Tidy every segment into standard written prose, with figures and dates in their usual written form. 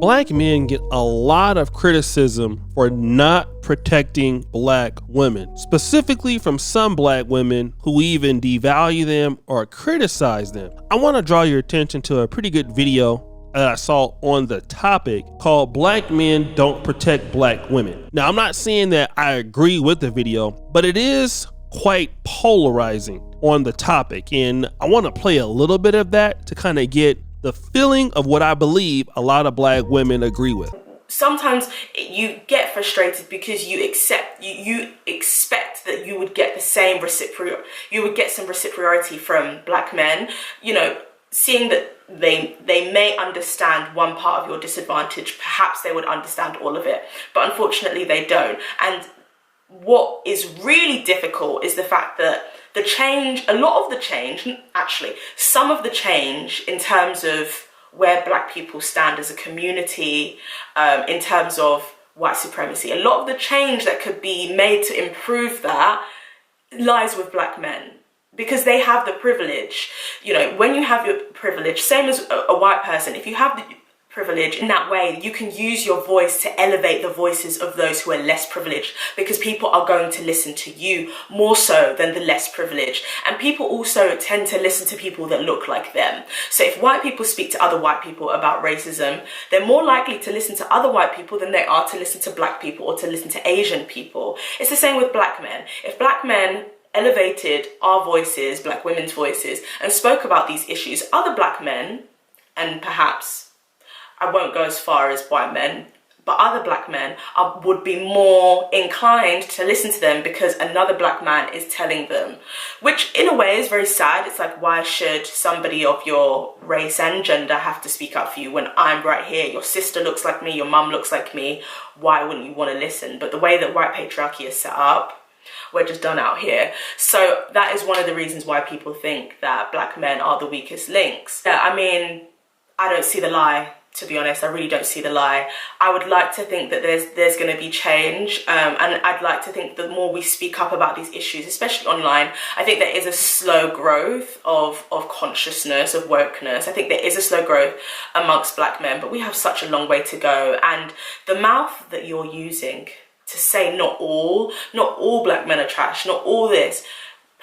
Black men get a lot of criticism for not protecting black women, specifically from some black women who even devalue them or criticize them. I want to draw your attention to a pretty good video that I saw on the topic called "Black Men Don't Protect Black Women." Now, I'm not saying that I agree with the video, but it is quite polarizing on the topic, and I want to play a little bit of that to kind of get the feeling of what I believe a lot of black women agree with. Sometimes you get frustrated because you expect that you would get the same reciprocity from black men, you know, seeing that they may understand one part of your disadvantage. Perhaps they would understand all of it, but unfortunately they don't. And what is really difficult is the fact that some of the change in terms of where black people stand as a community, in terms of white supremacy, a lot of the change that could be made to improve that lies with black men, because they have the privilege. You know, when you have your privilege, same as a white person, if you have the privilege in that way, you can use your voice to elevate the voices of those who are less privileged, because people are going to listen to you more so than the less privileged. And people also tend to listen to people that look like them. So if white people speak to other white people about racism, they're more likely to listen to other white people than they are to listen to black people or to listen to Asian people. It's the same with black men. If black men elevated our voices, black women's voices, and spoke about these issues, other black men, and perhaps I won't go as far as white men, but other black men would be more inclined to listen to them because another black man is telling them, which in a way is very sad. It's like, why should somebody of your race and gender have to speak up for you when I'm right here? Your sister looks like me, your mum looks like me. Why wouldn't you want to listen? But the way that white patriarchy is set up, we're just done out here. So that is one of the reasons why people think that black men are the weakest links. I mean, I don't see the lie. To be honest, I really don't see the lie. I would like to think that there's going to be change, and I'd like to think the more we speak up about these issues, especially online, I think there is a slow growth of consciousness, of wokeness. I think there is a slow growth amongst black men, but we have such a long way to go. And the mouth that you're using to say not all black men are trash, not all this,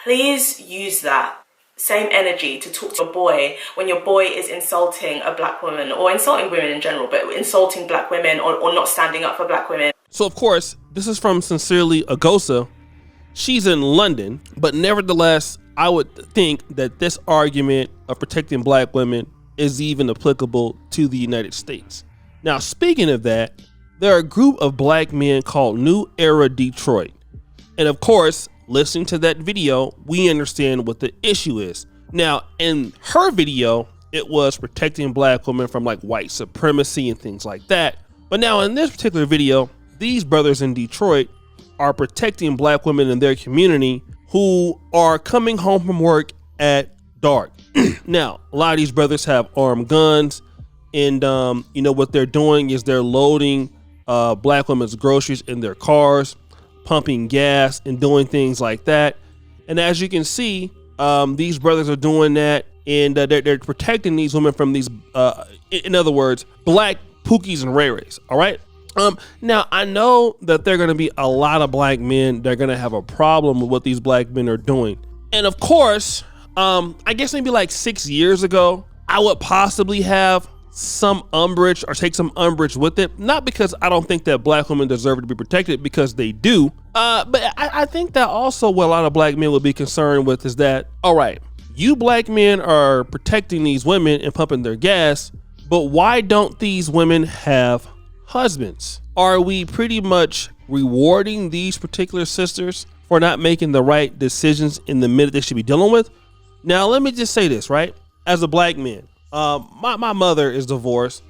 please use that same energy to talk to your boy when your boy is insulting a black woman, or insulting women in general, but insulting black women or not standing up for black women. So of course, this is from Sincerely Agosa. She's in London, but nevertheless, I would think that this argument of protecting black women is even applicable to the United States. Now, speaking of that, there are a group of black men called New Era Detroit. And of course, listening to that video, we understand what the issue is. Now, in her video, it was protecting black women from like white supremacy and things like that. But now in this particular video, these brothers in Detroit are protecting black women in their community who are coming home from work at dark. Now, a lot of these brothers have armed guns, and you know what they're doing is they're loading black women's groceries in their cars, pumping gas and doing things like that. And as you can see, these brothers are doing that, and they're protecting these women from these, in other words, black Pookies and Ray Rays. All right. Now I know that there are going to be a lot of black men that are going to have a problem with what these black men are doing. And of course, I guess maybe like 6 years ago, I would possibly have some umbrage or take some umbrage with it. Not because I don't think that black women deserve to be protected, because they do. But I think that also what a lot of black men would be concerned with is that, all right, you black men are protecting these women and pumping their gas, but why don't these women have husbands? Are we pretty much rewarding these particular sisters for not making the right decisions in the minute they should be dealing with? Now, let me just say this, right? As a black man, my mother is divorced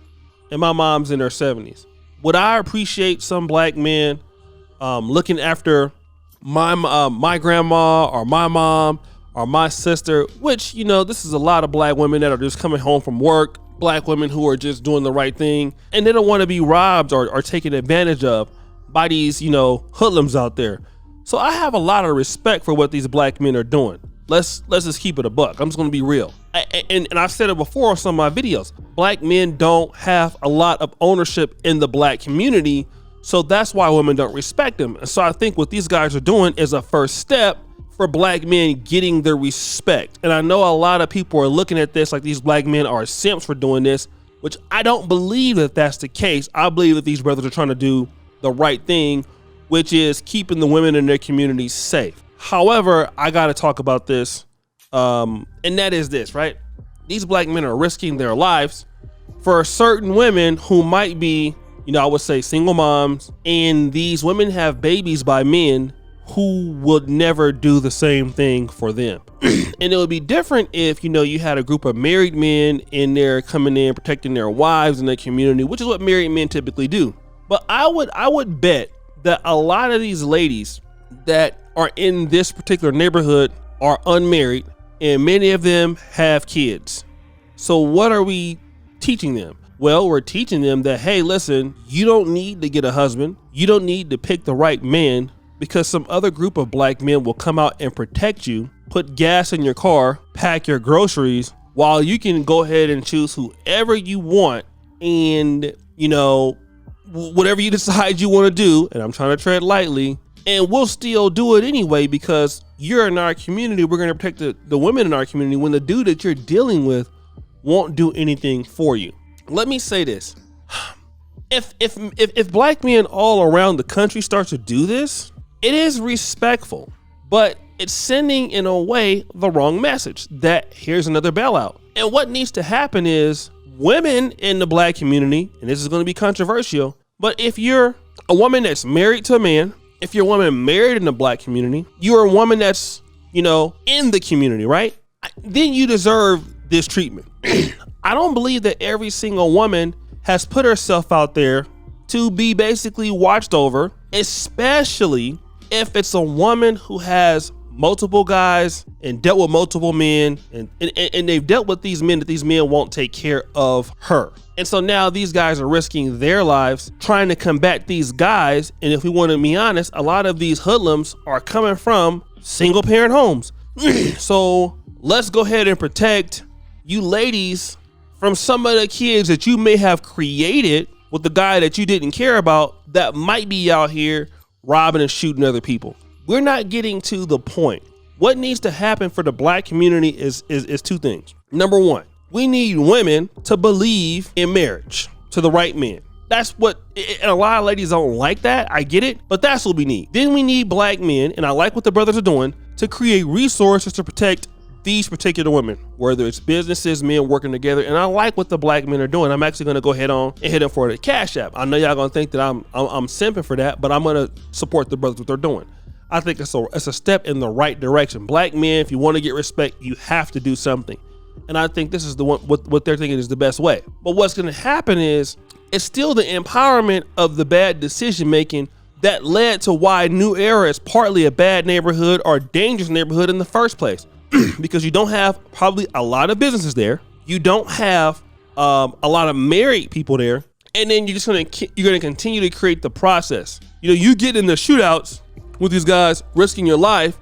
and my mom's in her 70s. Would I appreciate some black men looking after my grandma or my mom or my sister, which, you know, this is a lot of black women that are just coming home from work, black women who are just doing the right thing, and they don't want to be robbed or taken advantage of by these, you know, hoodlums out there. So I have a lot of respect for what these black men are doing. Let's just keep it a buck. I'm just gonna be real. And I've said it before on some of my videos. Black men don't have a lot of ownership in the black community, so that's why women don't respect them. And so I think what these guys are doing is a first step for black men getting their respect. And I know a lot of people are looking at this like these black men are simps for doing this, which I don't believe that that's the case. I believe that these brothers are trying to do the right thing, which is keeping the women in their communities safe. However, I got to talk about this, and that is this, right? These black men are risking their lives for certain women who might be, I would say single moms, and these women have babies by men who would never do the same thing for them. And it would be different if, you had a group of married men in there coming in, protecting their wives in their community, which is what married men typically do. But I would bet that a lot of these ladies that are in this particular neighborhood are unmarried, and many of them have kids. So what are we teaching them? Well, we're teaching them that, hey, listen, you don't need to get a husband. You don't need to pick the right man, because some other group of black men will come out and protect you, put gas in your car, pack your groceries, while you can go ahead and choose whoever you want. And, whatever you decide you want to do, and I'm trying to tread lightly, and we'll still do it anyway because you're in our community. We're going to protect the women in our community when the dude that you're dealing with won't do anything for you. Let me say this. If black men all around the country start to do this, it is respectful, but it's sending in a way the wrong message that here's another bailout. And what needs to happen is women in the black community, and this is going to be controversial, but if you're a woman that's married to a man, if you're a woman married in the black community, you're a woman that's, in the community, right? Then you deserve this treatment. I don't believe that every single woman has put herself out there to be basically watched over, especially if it's a woman who has multiple guys and dealt with multiple men, and they've dealt with these men that these men won't take care of her. And so now these guys are risking their lives trying to combat these guys. And if we want to be honest, a lot of these hoodlums are coming from single parent homes. So let's go ahead and protect you ladies from some of the kids that you may have created with the guy that you didn't care about that might be out here robbing and shooting other people. We're not getting to the point. What needs to happen for the black community is two things. Number one, we need women to believe in marriage to the right man. That's what, and a lot of ladies don't like that. I get it, but that's what we need. Then we need black men, and I like what the brothers are doing, to create resources to protect these particular women, whether it's businesses, men working together. And I like what the black men are doing. I'm actually going to go ahead on and hit them for the Cash App. I know y'all going to think that I'm simping for that, but I'm going to support the brothers, what they're doing. I think it's a step in the right direction. Black men, if you want to get respect, you have to do something. And I think this is the one, what they're thinking is the best way. But what's going to happen is it's still the empowerment of the bad decision making that led to why New Era is partly a bad neighborhood or dangerous neighborhood in the first place. Because you don't have probably a lot of businesses there. You don't have a lot of married people there. And then you're going to continue to create the process. You get in the shootouts with these guys risking your life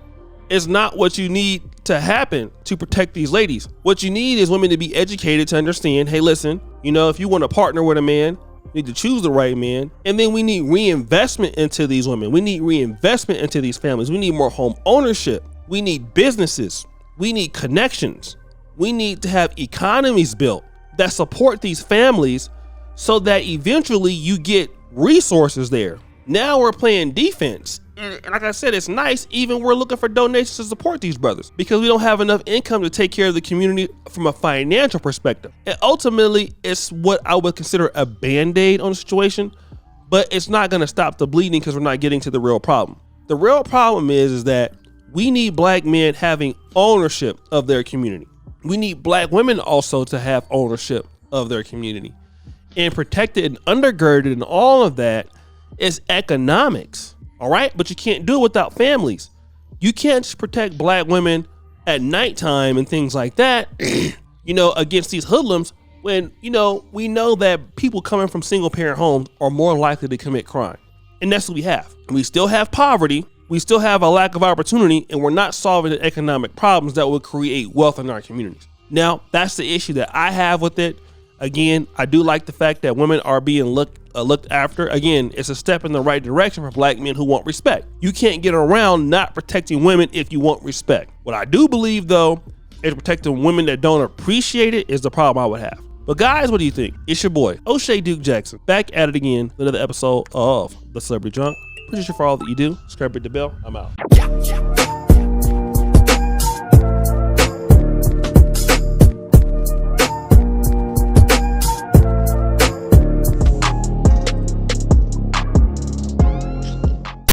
is not what you need to happen to protect these ladies. What you need is women to be educated to understand, hey, listen, if you want to partner with a man, you need to choose the right man. And then we need reinvestment into these women. We need reinvestment into these families. We need more home ownership. We need businesses. We need connections. We need to have economies built that support these families so that eventually you get resources there. Now we're playing defense. And like I said, it's nice. Even we're looking for donations to support these brothers because we don't have enough income to take care of the community from a financial perspective. And ultimately, it's what I would consider a band-aid on the situation, but it's not going to stop the bleeding because we're not getting to the real problem. The real problem is that we need black men having ownership of their community. We need black women also to have ownership of their community. And protected and undergirded in all of that is economics. All right, but you can't do it without families. You can't just protect black women at nighttime and things like that, against these hoodlums when, we know that people coming from single parent homes are more likely to commit crime. And that's what we have. We still have poverty. We still have a lack of opportunity, and we're not solving the economic problems that will create wealth in our communities. Now, that's the issue that I have with it. Again, I do like the fact that women are being looked after. Again, it's a step in the right direction for black men who want respect. You can't get around not protecting women if you want respect. What I do believe, though, is protecting women that don't appreciate it is the problem I would have. But guys, what do you think? It's your boy, O'Shea Duke Jackson, back at it again with another episode of The Celebrity Drunk. Appreciate you for all that you do. Subscribe, hit the bell. I'm out.